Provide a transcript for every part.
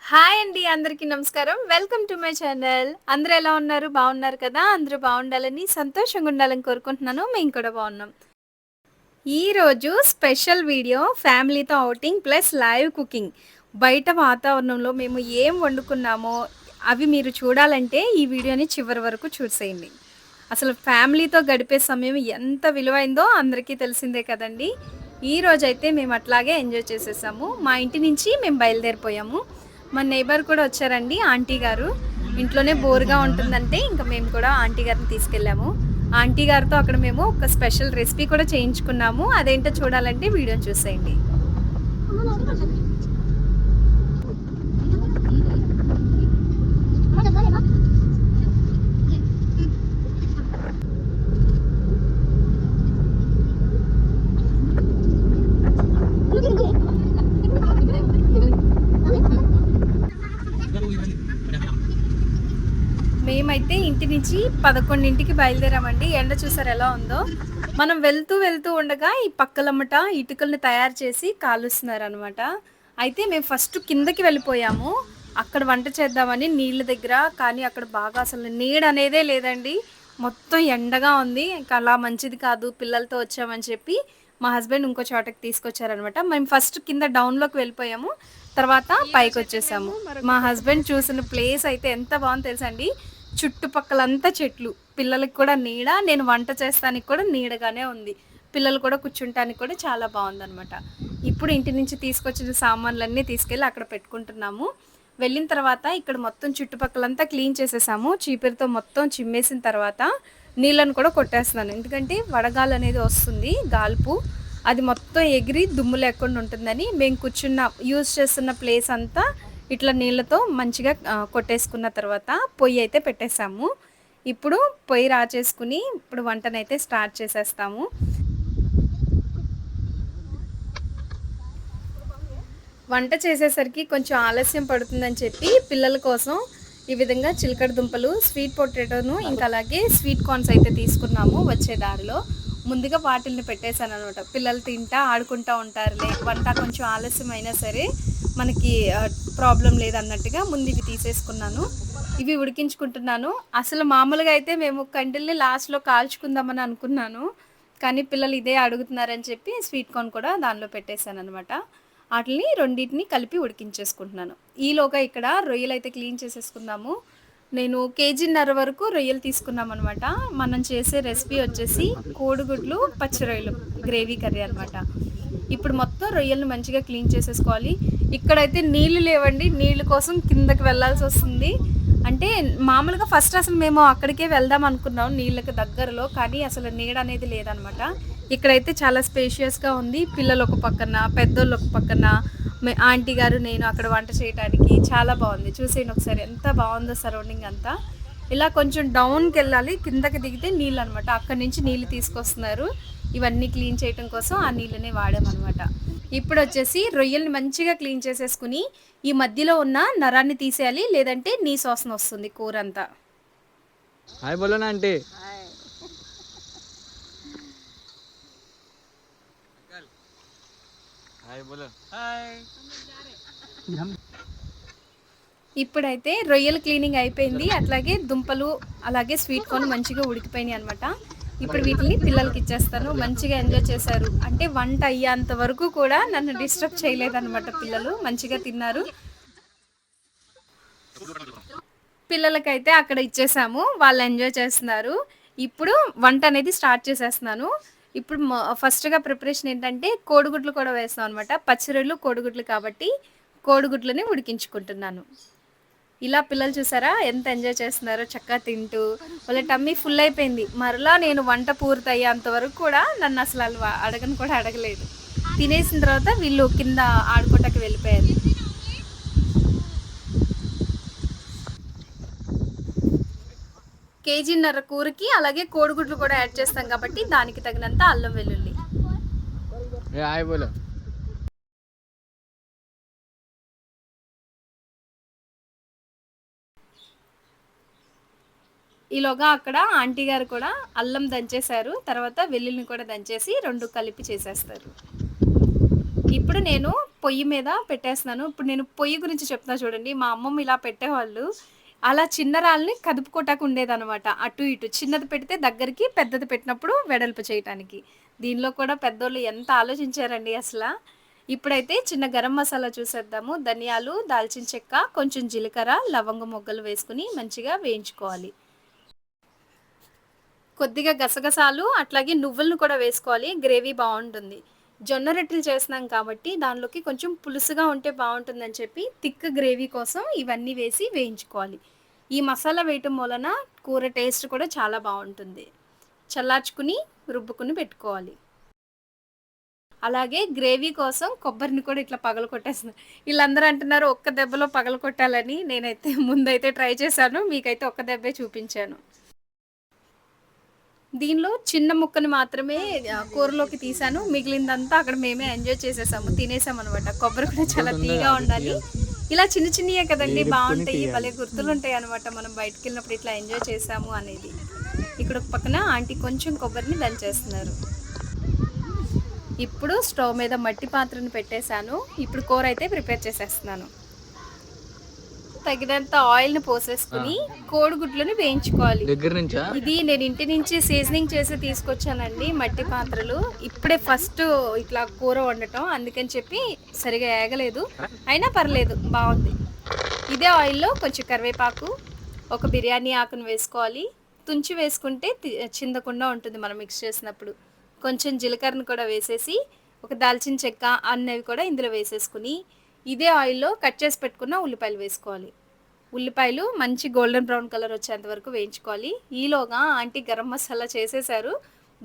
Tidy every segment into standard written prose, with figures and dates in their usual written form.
Hi అండి. అందరికీ నమస్కారం. Welcome to my channel. అందరూ ఎలా ఉన్నారు? బాగున్నారు కదా! అందరూ బాగుండాలని, సంతోషంగా ఉండాలని కోరుకుంటున్నాను. మేము కూడా బాగున్నాం. ఈరోజు స్పెషల్ వీడియో ఫ్యామిలీతో ఔటింగ్ ప్లస్ లైవ్ కుకింగ్. బయట వాతావరణంలో మేము ఏం వండుకున్నామో అవి మీరు చూడాలంటే ఈ వీడియోని చివరి వరకు చూసేయండి. అసలు ఫ్యామిలీతో గడిపే సమయం ఎంత విలువైందో అందరికీ తెలిసిందే కదండీ! ఈరోజైతే మేము అట్లాగే ఎంజాయ్ చేసేసాము. మా ఇంటి నుంచి మేము బయలుదేరిపోయాము. మా నైబర్ కూడా వచ్చారండి ఆంటీ గారు. ఇంట్లోనే బోర్‌గా ఉంటుందంటే ఇంక మేము కూడా ఆంటీ గారిని తీసుకెళ్ళాము. ఆంటీ గారితో అక్కడ మేము ఒక స్పెషల్ రెసిపీ కూడా చేయించుకున్నాము. అదేంటో చూడాలంటే వీడియోని చూసేయండి. మేమైతే ఇంటి నుంచి 11కి బయలుదేరామండి. ఎండ చూసారు ఎలా ఉందో. మనం వెళ్తూ ఉండగా ఈ పక్కలమ్మట ఇటుకల్ని తయారు చేసి కాలుస్తున్నారనమాట. అయితే మేము ఫస్ట్ కిందకి వెళ్ళిపోయాము. అక్కడ వంట చేద్దామని నీళ్ళ దగ్గర. కానీ అక్కడ బాగా అసలు నీడనేదే లేదండి. మొత్తం ఎండగా ఉంది. ఇంక అలా మంచిది కాదు పిల్లలతో వచ్చామని చెప్పి మా హస్బెండ్ ఇంకో చోటకి తీసుకొచ్చారనమాట. మేము ఫస్ట్ కింద డౌన్‌లోకి వెళ్ళిపోయాము. తర్వాత పైకొచ్చేసాము. మా హస్బెండ్ చూసిన ప్లేస్ అయితే ఎంత బాగుందో తెలుసా అండి. చుట్టుపక్కలంతా చెట్లు. పిల్లలకి కూడా నీడ, నేను వంట చేస్తానికి కూడా నీడగానే ఉంది. పిల్లలు కూడా కూర్చుంటానికి కూడా చాలా బాగుందనమాట. ఇప్పుడు ఇంటి నుంచి తీసుకొచ్చిన సామాన్లన్నీ తీసుకెళ్ళి అక్కడ పెట్టుకుంటున్నాము. వెళ్ళిన తర్వాత ఇక్కడ మొత్తం చుట్టుపక్కలంతా క్లీన్ చేసేసాము. చీపురుతో మొత్తం చిమ్మేసిన తర్వాత నీళ్ళను కూడా కొట్టేస్తున్నాను. ఎందుకంటే వడగాలి అనేది వస్తుంది, గాల్పు. అది మొత్తం ఎగిరి దుమ్ము లేకుండా ఉంటుందని మేము యూజ్ చేస్తున్న ప్లేస్ అంతా ఇట్లా నీళ్ళతో మంచిగా కొట్టేసుకున్న తర్వాత పొయ్యి అయితే పెట్టేసాము. ఇప్పుడు పొయ్యి రాచేసుకుని ఇప్పుడు వంటనైతే స్టార్ట్ చేసేస్తాము. వంట చేసేసరికి కొంచెం ఆలస్యం పడుతుందని చెప్పి పిల్లల కోసం ఈ విధంగా చిలకడ దుంపలు, స్వీట్ పొటాటోను ఇంకా అలాగే స్వీట్ కార్న్స్ అయితే తీసుకున్నాము వచ్చే దారిలో. ముందుగా వాటిల్ని పెట్టేశాను అనమాట. పిల్లలు తింటా ఆడుకుంటూ ఉంటారులే, వంట కొంచెం ఆలస్యం అయినా సరే మనకి ప్రాబ్లం లేదన్నట్టుగా ముందు ఇవి తీసేసుకున్నాను. ఇవి ఉడికించుకుంటున్నాను. అసలు మామూలుగా అయితే మేము కండిల్ని లాస్ట్లో కాల్చుకుందామని అనుకున్నాను. కానీ పిల్లలు ఇదే అడుగుతున్నారని చెప్పి స్వీట్ కార్న్ కూడా దానిలో పెట్టేశాను అనమాట. వాటిని రెండింటిని కలిపి ఉడికించేసుకుంటున్నాను. ఈలోగా ఇక్కడ రొయ్యలు అయితే క్లీన్ చేసేసుకుందాము. నేను కేజీన్నర వరకు రొయ్యలు తీసుకున్నాం అనమాట. మనం చేసే రెసిపీ వచ్చేసి కోడిగుడ్లు పచ్చి రొయ్యలు గ్రేవీ కర్రీ అనమాట. ఇప్పుడు మొత్తం రొయ్యలను మంచిగా క్లీన్ చేసేసుకోవాలి. ఇక్కడైతే నీళ్లు లేవండి. నీళ్ళ కోసం కిందకి వెళ్ళాల్సి వస్తుంది. అంటే మామూలుగా ఫస్ట్ అసలు మేము అక్కడికే వెళ్దాం అనుకున్నాం నీళ్ళకి దగ్గరలో. కానీ అసలు నీడ అనేది లేదనమాట. ఇక్కడైతే చాలా స్పేషియస్గా ఉంది. పిల్లలు ఒక పక్కన, పెద్దోళ్ళు ఒక పక్కన, ఆంటీ గారు నేను అక్కడ వంట చేయడానికి చాలా బాగుంది. చూసేయండి ఒకసారి ఎంత బాగుందో సరౌండింగ్ అంతా. ఇలా కొంచెం డౌన్కి వెళ్ళాలి, కిందకి దిగితే నీళ్ళు అనమాట. అక్కడి నుంచి నీళ్ళు తీసుకొస్తున్నారు. ఇవన్నీ క్లీన్ చేయడం కోసం ఆ నీళ్ళనే వాడామన్నమాట. ఇప్పుడు వచ్చేసి రొయ్యల్ని మంచిగా క్లీన్ చేసేసుకుని ఈ మధ్యలో ఉన్న నరాన్ని తీసేయాలి, లేదంటే నీసు వాసన వస్తుంది కూర అంతా. హాయ్ బోలో నా ఆంటీ. హాయ్ బోలో. హాయ్. ఇప్పుడైతే రొయ్యల క్లీనింగ్ అయిపోయింది. అట్లాగే దుంపలు అలాగే స్వీట్ కార్న్ మంచిగా ఉడికిపోయినాయి అనమాట. ఇప్పుడు వీటిని పిల్లలకి ఇచ్చేస్తాను. మంచిగా ఎంజాయ్ చేశారు. అంటే వంట అయ్యేంత వరకు కూడా నన్ను డిస్టర్బ్ చేయలేదన్నమాట. పిల్లలు మంచిగా తిన్నారు. పిల్లలకైతే అక్కడ ఇచ్చేసాము. వాళ్ళు ఎంజాయ్ చేస్తున్నారు. ఇప్పుడు వంట అనేది స్టార్ట్ చేసేస్తున్నాను. ఇప్పుడు ఫస్ట్‌గా ప్రిపరేషన్ ఏంటంటే కోడిగుడ్లు కూడా వేస్తాం అనమాట. పచ్చిరొయ్యలు, కోడిగుడ్లు కాబట్టి కోడిగుడ్లని ఉడికించుకుంటున్నాను. ఇలా పిల్లలు చూసారా ఎంత ఎంజాయ్ చేస్తున్నారో చక్కగా తింటూ. వాళ్ళ టమ్మీ ఫుల్ అయిపోయింది. మరలా నేను వంట పూర్తయ్యేంత వరకు కూడా నన్ను అసలు అడగను కూడా అడగలేదు. తినేసిన తర్వాత వీళ్ళు కింద ఆడుకోవటానికి వెళ్ళిపోయారు. కేజీన్నర కూరకి అలాగే కోడిగుడ్లు కూడా యాడ్ చేస్తాం కాబట్టి దానికి తగినంత అల్లం వెల్లుల్లి. హాయ్ బోలో. ఈలోగా అక్కడ ఆంటీ గారు కూడా అల్లం దంచేశారు. తర్వాత వెల్లుల్లిని కూడా దంచేసి 2 కలిపి చేసేస్తారు. ఈ ఇప్పుడు నేను పొయ్యి మీద పెట్టేస్తున్నాను. ఇప్పుడు నేను పొయ్యి గురించి చెప్తున్నా చూడండి. మా అమ్మమ్మ ఇలా పెట్టేవాళ్ళు. అలా చిన్న రాళ్ళని కదుపుకోటానికి ఉండేదనమాట. అటు ఇటు చిన్నది పెడితే దగ్గరికి, పెద్దది పెట్టినప్పుడు వెడల్పు చేయటానికి. దీనిలో కూడా పెద్దోళ్ళు ఎంత ఆలోచించారండి అసల. ఇప్పుడైతే చిన్న గరం మసాలా చూసేద్దాము. ధనియాలు, దాల్చిన చెక్క, కొంచెం జీలకర్ర, లవంగ మొగ్గలు వేసుకుని మంచిగా వేయించుకోవాలి. కొద్దిగా గసగసాలు అట్లాగే నువ్వులను కూడా వేసుకోవాలి. గ్రేవీ బాగుంటుంది. జొన్న రొట్టెలు చేస్తున్నాం కాబట్టి దానిలోకి కొంచెం పులుసుగా ఉంటే బాగుంటుందని చెప్పి థిక్ గ్రేవీ కోసం ఇవన్నీ వేసి వేయించుకోవాలి. ఈ మసాలా వేయటం వలన కూర టేస్ట్ కూడా చాలా బాగుంటుంది. చల్లార్చుకుని రుబ్బుకుని పెట్టుకోవాలి. అలాగే గ్రేవీ కోసం కొబ్బరిని కూడా ఇట్లా పగలగొట్టేస్తున్నాను. వీళ్ళందరూ అంటున్నారు ఒక్క దెబ్బలో పగలగొట్టాలని. నేనైతే ముందైతే ట్రై చేశాను. మీకైతే ఒక్క దెబ్బే చూపించాను. దీనిలో చిన్న ముక్కని మాత్రమే కూరలోకి తీసాను. మిగిలిందంతా అక్కడ మేమే ఎంజాయ్ చేసేసాము, తినేసాం అనమాట. కొబ్బరి కూడా చాలా తీగా ఉండాలి. ఇలా చిన్న చిన్నయే కదండి, బాగుంటాయి, భలే గుర్తులు ఉంటాయి అనమాట. మనం బయటకు వెళ్ళినప్పుడు ఇట్లా ఎంజాయ్ చేసాము అనేది. ఇక్కడ ఒక పక్కన ఆంటీ కొంచెం కొబ్బరిని దంచేస్తున్నారు. ఇప్పుడు స్టవ్ మీద మట్టి పాత్రను పెట్టేశాను. ఇప్పుడు కూర అయితే ప్రిపేర్ చేసేస్తున్నాను. తగినంత ఆయిల్ని పోసేసుకుని కోడిగుడ్లను వేయించుకోవాలి. దగ్గర నుంచా? ఇది నేను ఇంటి నుంచి సీజనింగ్ చేసి తీసుకొచ్చానండి మట్టి పాత్రలు. ఇప్పుడే ఫస్ట్ ఇట్లా కూర వండటం, అందుకని చెప్పి సరిగా ఏగలేదు, అయినా పర్లేదు బాగుంది. ఇదే ఆయిల్లో కొంచెం కరివేపాకు, ఒక బిర్యానీ ఆకును వేసుకోవాలి. తుంచి వేసుకుంటే చిందకుండా ఉంటుంది మనం మిక్స్ చేసినప్పుడు. కొంచెం జీలకర్రను కూడా వేసేసి ఒక దాల్చిన చెక్క అన్నవి కూడా ఇందులో వేసేసుకుని ఇదే ఆయిల్లో కట్ చేసి పెట్టుకున్న ఉల్లిపాయలు వేసుకోవాలి. ఉల్లిపాయలు మంచి గోల్డెన్ బ్రౌన్ కలర్ వచ్చేంత వరకు వేయించుకోవాలి. ఈలోగా ఆంటీ గరం మసాలా చేసేసారు.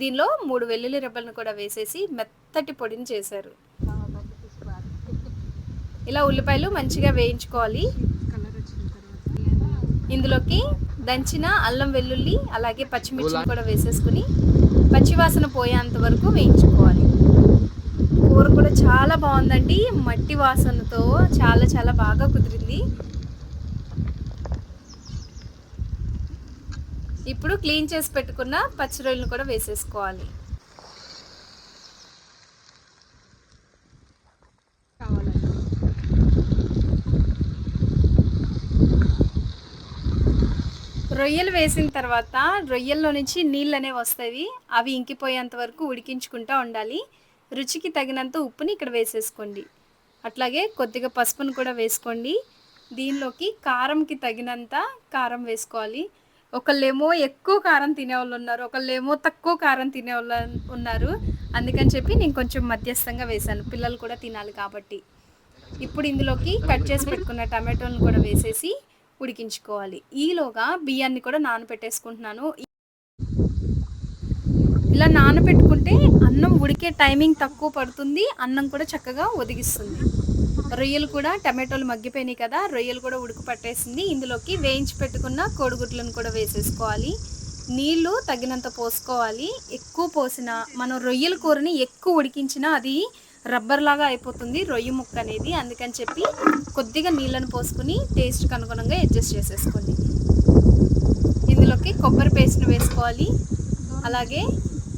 దీనిలో 3 వెల్లుల్లి రెబ్బలను కూడా వేసేసి మెత్తటి పొడిని చేశారు. ఇలా ఉల్లిపాయలు మంచిగా వేయించుకోవాలి. ఇందులోకి దంచిన అల్లం వెల్లుల్లి అలాగే పచ్చిమిర్చిని కూడా వేసేసుకుని పచ్చివాసన పోయేంత వరకు వేయించుకోవాలి. కూర కూడా చాలా బాగుందండి. మట్టి వాసనతో చాలా చాలా బాగా కుదిరింది. ఇప్పుడు క్లీన్ చేసి పెట్టుకున్న పచ్చి రొయ్యలను కూడా వేసేసుకోవాలి. రొయ్యలు వేసిన తర్వాత రొయ్యల్లో నుంచి నీళ్ళు అనేవి వస్తాయి. అవి ఇంకిపోయేంత వరకు ఉడికించుకుంటూ ఉండాలి. రుచికి తగినంత ఉప్పుని ఇక్కడ వేసేసుకోండి. అట్లాగే కొద్దిగా పసుపును కూడా వేసుకోండి. దీనిలోకి కారంకి తగినంత కారం వేసుకోవాలి. ఒకళ్ళేమో ఎక్కువ కారం తినేవాళ్ళు ఉన్నారు, ఒకళ్ళేమో తక్కువ కారం తినేవాళ్ళు ఉన్నారు. అందుకని చెప్పి నేను కొంచెం మధ్యస్థంగా వేశాను, పిల్లలు కూడా తినాలి కాబట్టి. ఇప్పుడు ఇందులోకి కట్ చేసి పెట్టుకున్న టమాటోలను కూడా వేసేసి ఉడికించుకోవాలి. ఈలోగా బియ్యాన్ని కూడా నానబెట్టేసుకుంటున్నాను. ఇలా నానబెట్టుకుంటే అన్నం ఉడికే టైమింగ్ తక్కువ పడుతుంది, అన్నం కూడా చక్కగా ఒదిగిస్తుంది. రొయ్యలు కూడా టమాటోలు మగ్గిపోయినాయి కదా, రొయ్యలు కూడా ఉడుకు పట్టేసింది. ఇందులోకి వేయించి పెట్టుకున్న కోడిగుడ్లను కూడా వేసేసుకోవాలి. నీళ్లు తగినంత పోసుకోవాలి. ఎక్కువ పోసినా మనం రొయ్యల కూరని ఎక్కువ ఉడికించినా అది రబ్బర్ లాగా అయిపోతుంది రొయ్య ముక్క అనేది. అందుకని చెప్పి కొద్దిగా నీళ్ళను పోసుకుని టేస్ట్కి అనుగుణంగా అడ్జస్ట్ చేసేసుకోండి. ఇందులోకి కొబ్బరి పేస్ట్ని వేసుకోవాలి. అలాగే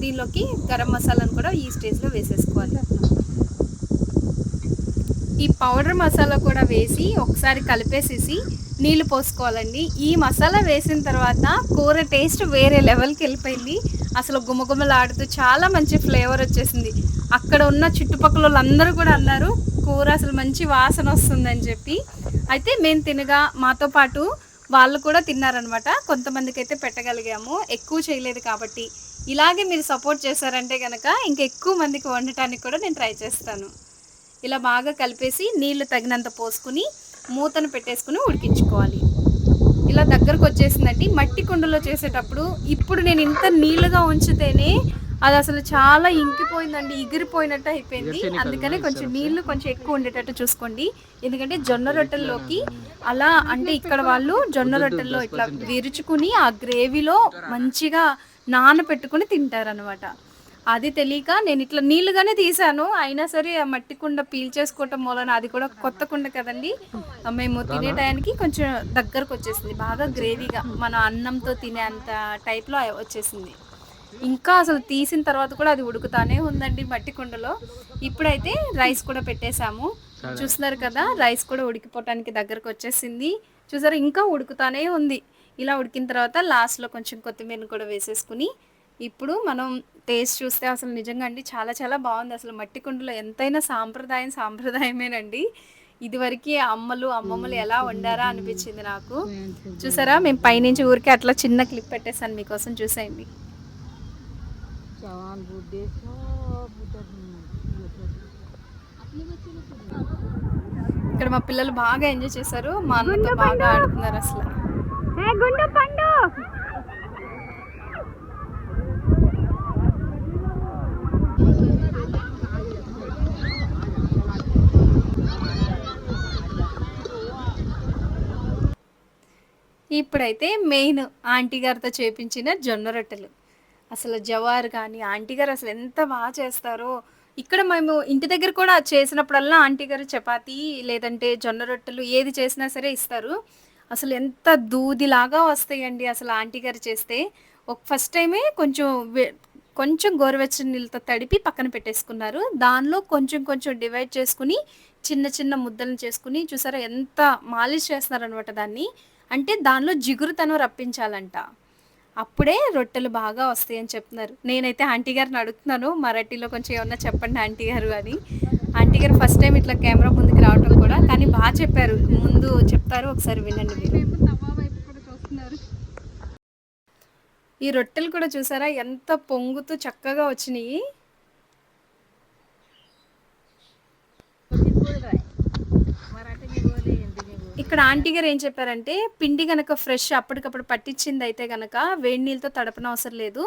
దీనిలోకి గరం మసాలాను కూడా ఈ స్టేజ్లో వేసేసుకోవాలి. ఈ పౌడర్ మసాలా కూడా వేసి ఒకసారి కలిపేసేసి నీళ్లు పోసుకోవాలండి. ఈ మసాలా వేసిన తర్వాత కూర టేస్ట్ వేరే లెవెల్కి వెళ్ళిపోయింది. అసలు గుమగుమలాడుతూ చాలా మంచి ఫ్లేవర్ వచ్చేసింది. అక్కడ ఉన్న చుట్టుపక్కల వాళ్ళందరూ కూడా అన్నారు కూర అసలు మంచి వాసన వస్తుందని చెప్పి. అయితే మేము తినగా మాతో పాటు వాళ్ళు కూడా తిన్నారనమాట. కొంతమందికి అయితే పెట్టగలిగాము, ఎక్కువ చేయలేదు కాబట్టి. ఇలాగే మీరు సపోర్ట్ చేశారంటే కనుక ఇంకా ఎక్కువ మందికి వండటానికి కూడా నేను ట్రై చేస్తాను. ఇలా బాగా కలిపేసి నీళ్లు తగినంత పోసుకుని మూతను పెట్టేసుకుని ఉడికించుకోవాలి. ఇలా దగ్గరకు వచ్చేసిందండి. మట్టి కుండలో చేసేటప్పుడు ఇప్పుడు నేను ఇంత నీళ్ళుగా ఉంచితేనే అది అసలు చాలా ఇంకిపోయిందండి, ఎగిరిపోయినట్టు అయిపోయింది. అందుకని కొంచెం నీళ్లు కొంచెం ఎక్కువ ఉండేటట్టు చూసుకోండి. ఎందుకంటే జొన్న రొట్టెల్లోకి అలా అంటే ఇక్కడ వాళ్ళు జొన్న రొట్టెల్లో ఇట్లా విరుచుకుని ఆ గ్రేవీలో మంచిగా నానబెట్టుకుని తింటారనమాట. అది తెలియక నేను ఇట్లా నీళ్ళుగానే తీసాను. అయినా సరే ఆ మట్టి కుండ పీల్చేసుకోవటం వలన, అది కూడా కొత్త కుండ కదండి, మేము తినే టయానికి కొంచెం దగ్గరకు వచ్చేసింది. బాగా గ్రేవీగా మన అన్నంతో తినే అంత టైప్లో వచ్చేసింది. ఇంకా అసలు తీసిన తర్వాత కూడా అది ఉడుకుతానే ఉందండి మట్టి కుండలో. ఇప్పుడైతే రైస్ కూడా పెట్టేశాము. చూస్తున్నారు కదా, రైస్ కూడా ఉడికిపోవటానికి దగ్గరకు వచ్చేసింది. చూసారా, ఇంకా ఉడుకుతానే ఉంది. ఇలా ఉడికిన తర్వాత లాస్ట్లో కొంచెం కొత్తిమీరని కూడా వేసేసుకుని ఇప్పుడు మనం టేస్ట్ చూస్తే అసలు నిజంగా అండి చాలా చాలా బాగుంది. అసలు మట్టి కుండలో ఎంతైనా సాంప్రదాయం సాంప్రదాయమేనండి. ఇదివరకు అమ్మలు అమ్మమ్మలు ఎలా వండారా అనిపించింది నాకు. చూసారా, మేము పైనుంచి ఊరికి అట్లా చిన్న క్లిప్ పెట్టేసాను మీకోసం, చూసేయండి. ఇక్కడ మా పిల్లలు బాగా ఎంజాయ్ చేశారు, మా అన్నతో బాగా ఆడుతున్నారు అసలు. ఇప్పుడైతే మెయిన్ ఆంటీ గారితో చేపించిన జొన్న రొట్టెలు. అసలు జవారు కానీ ఆంటీ గారు అసలు ఎంత బాగా చేస్తారో. ఇక్కడ మేము ఇంటి దగ్గర కూడా చేసినప్పుడల్లా ఆంటీ గారు చపాతీ లేదంటే జొన్న రొట్టెలు ఏది చేసినా సరే ఇస్తారు. అసలు ఎంత దూదిలాగా వస్తాయండి అసలు ఆంటీ గారు చేస్తే. ఫస్ట్ టైమే కొంచెం గోరువెచ్చని నీళ్ళతో తడిపి పక్కన పెట్టేసుకున్నారు. దానిలో కొంచెం కొంచెం డివైడ్ చేసుకుని చిన్న చిన్న ముద్దలను చేసుకుని చూసారా ఎంత మాలిష్ చేస్తున్నారనమాట దాన్ని. అంటే దానిలో జిగురుతనం రప్పించాలంట, అప్పుడే రొట్టెలు బాగా వస్తాయని చెప్తున్నారు. నేనైతే ఆంటీ గారిని అడుగుతున్నాను మరాఠీలో, కొంచెం ఏమన్నా చెప్పండి ఆంటీ గారు అని. ఆంటీ గారు ఫస్ట్ టైం ఇట్లా కెమెరా ముందుకు రావటం కూడా, కానీ బాగా చెప్పారు. ముందు చెప్తారు, ఒకసారి వినండి మీరు. ఈ రొట్టెలు కూడా చూసారా ఎంత పొంగుతూ చక్కగా వచ్చినాయి. ఇక్కడ ఆంటీ గారు ఏం చెప్పారంటే పిండి గనక ఫ్రెష్ అప్పటికప్పుడు పట్టించింది అయితే గనక వేడి నీళ్ళతో తడపన అవసరం లేదు.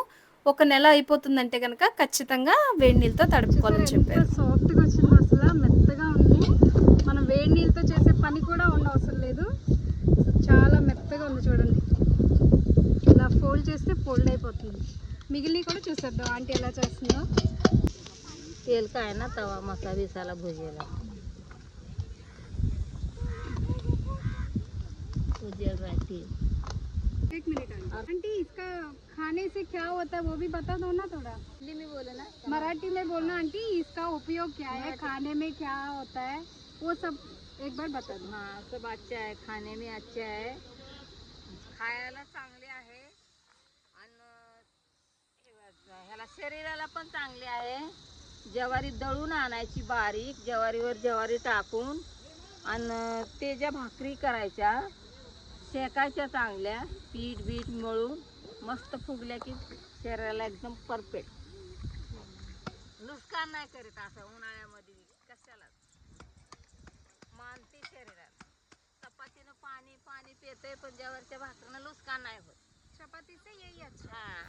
1 నెల అయిపోతుందంటే గనక ఖచ్చితంగా వేడి నీళ్ళతో తడుపుకోవాలని చెప్పారు. సాఫ్ట్గా వచ్చింది, అసలు మెత్తగా ఉంది. మనం వేడి నీళ్ళతో చేసే పని కూడా ఉండవసరం లేదు, చాలా మెత్తగా ఉంది. చూడండి, ఇలా ఫోల్డ్ చేస్తే ఫోల్డ్ అయిపోతుంది. మిగిలిన కూడా చూసేద్దాం ఆంటీ ఎలా చేస్తుందో. तेल का है ना तवा मसा विसाला भुजेला भुजेल रहती है। 1 मिनट आंटी, इसका खाने से क्या होता है वो भी बता दो ना थोड़ा। हिंदी में बोले ना, मराठी में बोलना आंटी, इसका उपयोग क्या है, खाने में क्या होता है वो सब एक बार बता दो। हाँ सब अच्छा है, खाने में अच्छा है, खायला चांगले आहे आणि ह्याला शरीराला पण चांगले आहे. ज्वारी दळून आणायची बारीक, ज्वारीवर ज्वारी टाकून आणि ते ज्या भाकरी करायच्या शेकायच्या चांगल्या, पीठ बीठ मळून मस्त फुगल्या की शरीराला एकदम परफेक्ट, नुकसान नाही करीत. असं उन्हाळ्यामध्ये कशाला मानते शरीराला. चपातीनं पाणी पाणी पितंय पण ज्वारीच्या भाकरीनं नुकसान नाही होत. चपाती से यही अच्छा। हाँ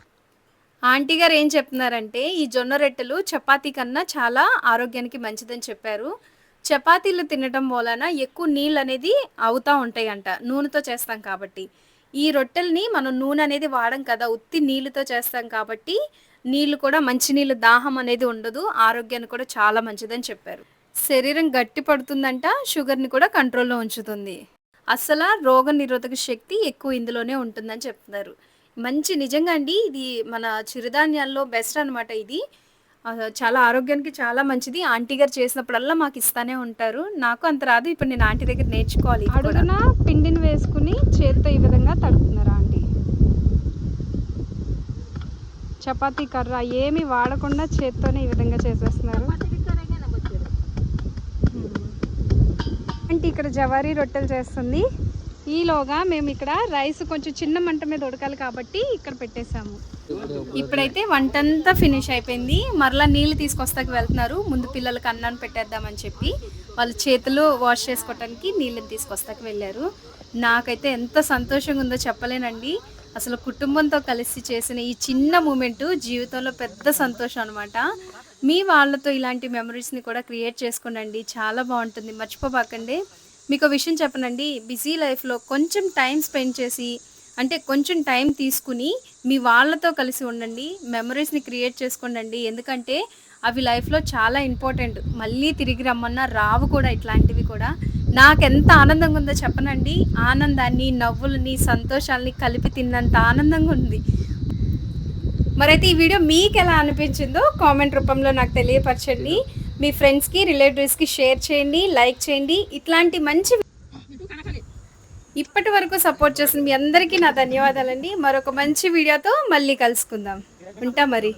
ఆంటీ గారు ఏం చెప్తున్నారంటే ఈ జొన్న రొట్టెలు చపాతీ కన్నా చాలా ఆరోగ్యానికి మంచిదని చెప్పారు. చపాతీలు తినడం వలన ఎక్కువ నీళ్ళు అనేది అవుతూ ఉంటాయంట, నూనెతో చేస్తాం కాబట్టి. ఈ రొట్టెల్ని మనం నూనె అనేది వాడం కదా, ఉత్తి నీళ్ళతో చేస్తాం కాబట్టి నీళ్ళు కూడా మంచినీళ్ళు దాహం అనేది ఉండదు, ఆరోగ్యానికి కూడా చాలా మంచిదని చెప్పారు. శరీరం గట్టి పడుతుందంట, షుగర్ని కూడా కంట్రోల్లో ఉంచుతుంది. అసలు రోగ నిరోధక శక్తి ఎక్కువ ఇందులోనే ఉంటుందని చెప్తున్నారు. మంచి నిజంగా అండి, ఇది మన చిరుధాన్యాల్లో బెస్ట్ అనమాట. ఇది చాలా ఆరోగ్యానికి చాలా మంచిది. ఆంటీ గారు చేసినప్పుడల్లా మాకు ఇస్తానే ఉంటారు. నాకు అంత రాదు, ఇప్పుడు నేను ఆంటీ దగ్గర నేర్చుకోవాలి. ఇది కూడా అడుగున పిండిని వేసుకుని చేత్తో ఈ విధంగా తడుపుతున్నారు ఆంటీ. చపాతీ కర్ర ఏమి వాడకుండా చేత్తోనే ఈ విధంగా చేసేస్తున్నారు. ఆంటీ ఇక్కడ జవారీ రొట్టెలు చేస్తుంది. ఈలోగా మేము ఇక్కడ రైస్ కొంచెం చిన్న మంట మీద ఉడకాలి కాబట్టి ఇక్కడ పెట్టేశాము. ఇప్పుడైతే వంటంతా ఫినిష్ అయిపోయింది. మరలా నీళ్ళు తీసుకొస్తాకి వెళ్తున్నారు. ముందు పిల్లలకి అన్నాన్ని పెట్టేద్దామని చెప్పి వాళ్ళ చేతులు వాష్ చేసుకోవటానికి నీళ్ళని తీసుకొస్తాకి వెళ్ళారు. నాకైతే ఎంత సంతోషంగా ఉందో చెప్పలేనండి. అసలు కుటుంబంతో కలిసి చేసిన ఈ చిన్న మూమెంట్ జీవితంలో పెద్ద సంతోషం అనమాట. మీ వాళ్ళతో ఇలాంటి మెమరీస్ని కూడా క్రియేట్ చేసుకోండి, చాలా బాగుంటుంది. మర్చిపోబాకండి. మీకు విషయం చెప్పనండి, బిజీ లైఫ్లో కొంచెం టైం స్పెండ్ చేసి, అంటే కొంచెం టైం తీసుకుని మీ వాళ్ళతో కలిసి ఉండండి, మెమరీస్ని క్రియేట్ చేసుకోండి. ఎందుకంటే అవి లైఫ్లో చాలా ఇంపార్టెంట్. మళ్ళీ తిరిగి రమ్మన్నా రావు కూడా ఇట్లాంటివి కూడా. నాకెంత ఆనందంగా ఉందో చెప్పనండి. ఆనందాన్ని, నవ్వులని, సంతోషాలని కలిపి తిన్నంత ఆనందంగా ఉంది. మరైతే ఈ వీడియో మీకు ఎలా అనిపించిందో కామెంట్ రూపంలో నాకు తెలియపరచండి. మీ ఫ్రెండ్స్కి రిలేటివ్స్కి షేర్ చేయండి, లైక్ చేయండి. ఇట్లాంటి మంచి ఇప్పటి వరకు సపోర్ట్ చేసిన మీ అందరికీ నా ధన్యవాదాలండి. మరొక మంచి వీడియోతో మళ్ళీ కలుసుకుందాం. ఉంటా మరి.